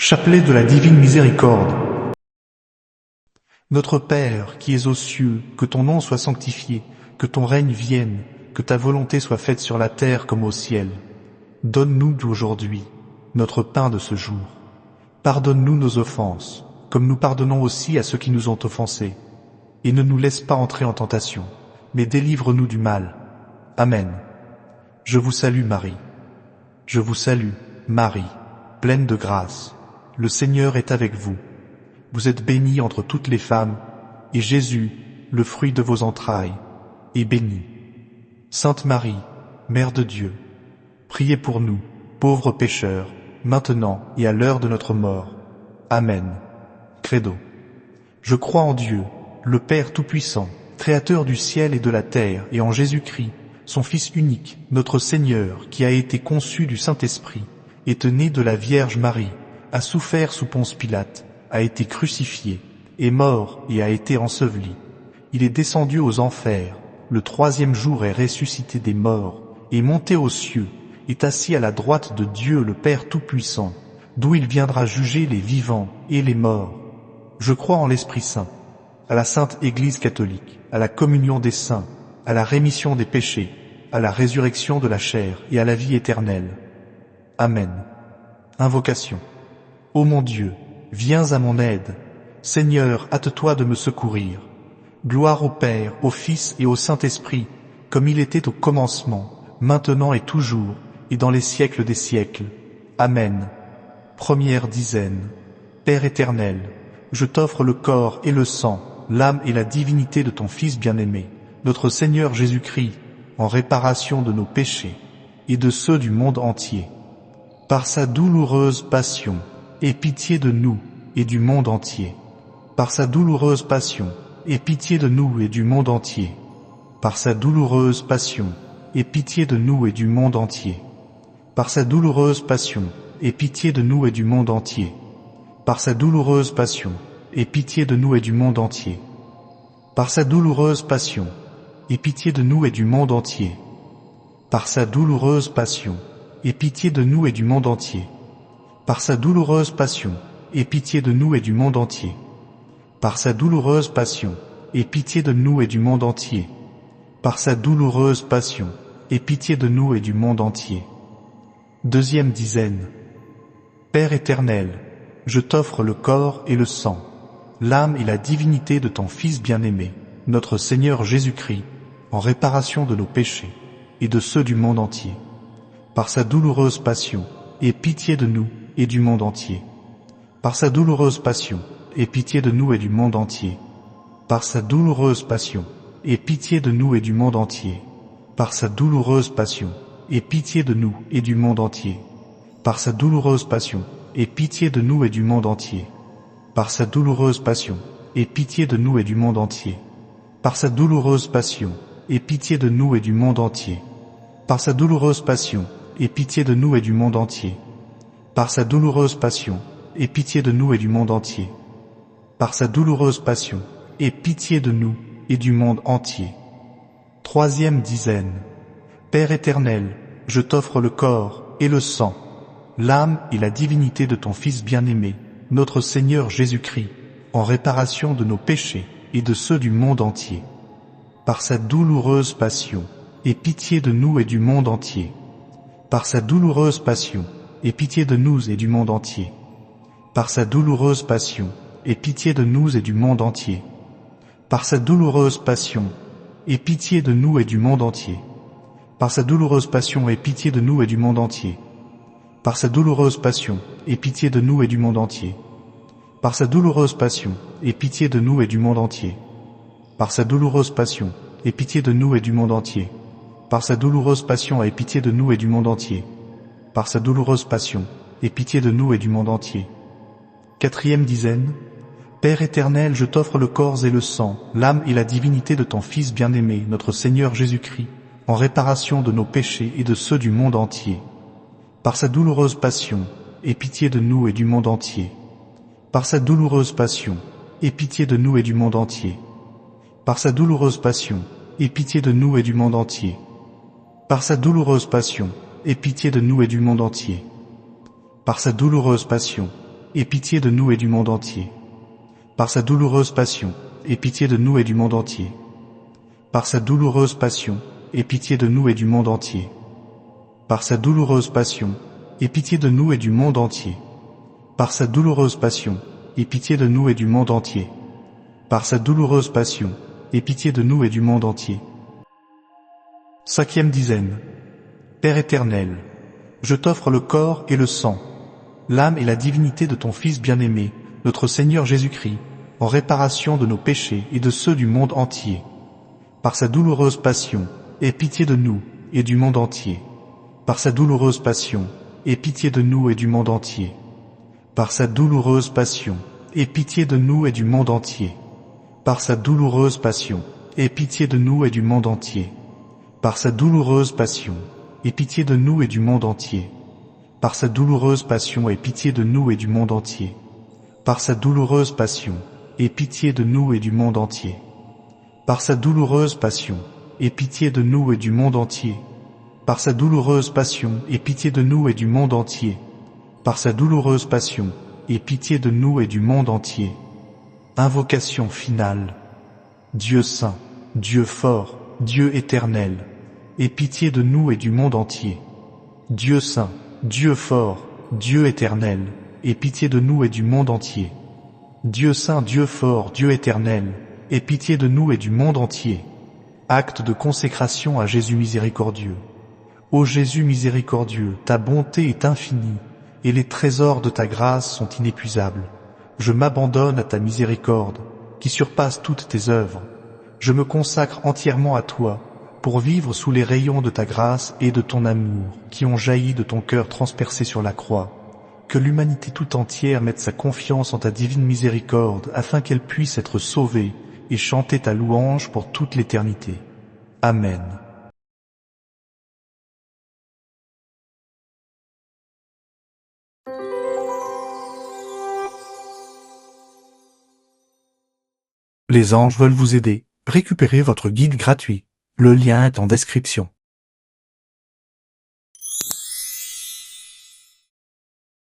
Chapelet de la divine miséricorde. Notre Père, qui es aux cieux, que ton nom soit sanctifié, que ton règne vienne, que ta volonté soit faite sur la terre comme au ciel. Donne-nous aujourd'hui notre pain de ce jour. Pardonne-nous nos offenses, comme nous pardonnons aussi à ceux qui nous ont offensés. Et ne nous laisse pas entrer en tentation, mais délivre-nous du mal. Amen. Je vous salue Marie. Je vous salue, Marie, pleine de grâce. Le Seigneur est avec vous. Vous êtes bénie entre toutes les femmes, et Jésus, le fruit de vos entrailles, est béni. Sainte Marie, Mère de Dieu, priez pour nous, pauvres pécheurs, maintenant et à l'heure de notre mort. Amen. Credo. Je crois en Dieu, le Père Tout-Puissant, Créateur du ciel et de la terre, et en Jésus-Christ, son Fils unique, notre Seigneur, qui a été conçu du Saint-Esprit, est né de la Vierge Marie, a souffert sous Ponce Pilate, a été crucifié, est mort et a été enseveli. Il est descendu aux enfers, le troisième jour est ressuscité des morts, est monté aux cieux, est assis à la droite de Dieu le Père Tout-Puissant, d'où il viendra juger les vivants et les morts. Je crois en l'Esprit Saint, à la Sainte Église catholique, à la communion des saints, à la rémission des péchés, à la résurrection de la chair et à la vie éternelle. Amen. Invocation. Ô mon Dieu, viens à mon aide. Seigneur, hâte-toi de me secourir. Gloire au Père, au Fils et au Saint-Esprit, comme il était au commencement, maintenant et toujours, et dans les siècles des siècles. Amen. Première dizaine. Père éternel, je t'offre le corps et le sang, l'âme et la divinité de ton Fils bien-aimé, notre Seigneur Jésus-Christ, en réparation de nos péchés et de ceux du monde entier. Par sa douloureuse passion, aie pitié de nous et du monde entier. Par sa douloureuse passion, aie pitié de nous et du monde entier. Par sa douloureuse passion, aie pitié de nous et du monde entier. Par sa douloureuse passion, aie pitié de nous et du monde entier. Par sa douloureuse passion, aie pitié de nous et du monde entier. Par sa douloureuse passion, aie pitié de nous et du monde entier. Par sa douloureuse passion, aie pitié de nous et du monde entier. Par sa douloureuse passion, aie pitié de nous et du monde entier. Par sa douloureuse passion, aie pitié de nous et du monde entier. Par sa douloureuse passion, aie pitié de nous et du monde entier. Deuxième dizaine. Père éternel, je t'offre le corps et le sang, l'âme et la divinité de ton Fils bien-aimé, notre Seigneur Jésus-Christ, en réparation de nos péchés et de ceux du monde entier. Par sa douloureuse passion, aie pitié de nous et du monde entier. Par sa douloureuse passion, aie pitié de nous et du monde entier. Par sa douloureuse passion, aie pitié de nous et du monde entier. Par sa douloureuse passion, aie pitié de nous et du monde entier. Par sa douloureuse passion, aie pitié de nous et du monde entier. Par sa douloureuse passion, aie pitié de nous et du monde entier. Par sa douloureuse passion, aie pitié de nous et du monde entier. Par sa douloureuse passion, aie pitié de nous et du monde entier. Par sa douloureuse passion, aie pitié de nous et du monde entier. Par sa douloureuse passion, aie pitié de nous et du monde entier. Troisième dizaine. Père éternel, je t'offre le corps et le sang, l'âme et la divinité de ton Fils bien-aimé, notre Seigneur Jésus-Christ, en réparation de nos péchés et de ceux du monde entier. Par sa douloureuse passion, aie pitié de nous et du monde entier. Par sa douloureuse passion, aie pitié de nous et du monde entier. Par sa douloureuse passion, aie pitié de nous et du monde entier. Par sa douloureuse passion, aie pitié de nous et du monde entier. Par sa douloureuse passion, aie pitié de nous et du monde entier. Par sa douloureuse passion, aie pitié de nous et du monde entier. Par sa douloureuse passion, aie pitié de nous et du monde entier. Par sa douloureuse passion, aie pitié de nous et du monde entier. Par sa douloureuse passion, aie pitié de nous et du monde entier. Par sa douloureuse passion, aie pitié de nous et du monde entier. Quatrième dizaine. Père éternel, je t'offre le corps et le sang, l'âme et la divinité de ton Fils bien-aimé, notre Seigneur Jésus-Christ, en réparation de nos péchés et de ceux du monde entier. Par sa douloureuse passion, aie pitié de nous et du monde entier. Par sa douloureuse passion, aie pitié de nous et du monde entier. Par sa douloureuse passion, aie pitié de nous et du monde entier. Par sa douloureuse passion, aie pitié de nous et du monde entier. Par sa douloureuse passion, aie pitié de nous et du monde entier. Par sa douloureuse passion, aie pitié de nous et du monde entier. Par sa douloureuse passion, aie pitié de nous et du monde entier. Par sa douloureuse passion, aie pitié de nous et du monde entier. Par sa douloureuse passion, aie pitié de nous et du monde entier. Par sa douloureuse passion, aie pitié de nous et du monde entier. 5e dizaine. Père éternel, je t'offre le corps et le sang, l'âme et la divinité de ton Fils bien-aimé, notre Seigneur Jésus-Christ, en réparation de nos péchés et de ceux du monde entier. Par sa douloureuse passion, aie pitié de nous et du monde entier. Par sa douloureuse passion, aie pitié de nous et du monde entier. Par sa douloureuse passion, aie pitié de nous et du monde entier. Par sa douloureuse passion, aie pitié de nous et du monde entier. Par sa douloureuse passion, aie pitié de nous et du monde entier. Par sa douloureuse passion, aie pitié de nous et du monde entier. Par sa douloureuse passion, aie pitié de nous et du monde entier. Par sa douloureuse passion, aie pitié de nous et du monde entier. Par sa douloureuse passion, aie pitié de nous et du monde entier. Par sa douloureuse passion, aie pitié de nous et du monde entier. Invocation finale. Dieu saint, Dieu fort, Dieu éternel, aie pitié de nous et du monde entier. Dieu saint, Dieu fort, Dieu éternel, aie pitié de nous et du monde entier. Dieu saint, Dieu fort, Dieu éternel, aie pitié de nous et du monde entier. Acte de consécration à Jésus miséricordieux. Ô Jésus miséricordieux, ta bonté est infinie, et les trésors de ta grâce sont inépuisables. Je m'abandonne à ta miséricorde, qui surpasse toutes tes œuvres. Je me consacre entièrement à toi, pour vivre sous les rayons de ta grâce et de ton amour, qui ont jailli de ton cœur transpercé sur la croix. Que l'humanité tout entière mette sa confiance en ta divine miséricorde, afin qu'elle puisse être sauvée et chanter ta louange pour toute l'éternité. Amen. Les anges veulent vous aider. Récupérez votre guide gratuit. Le lien est en description.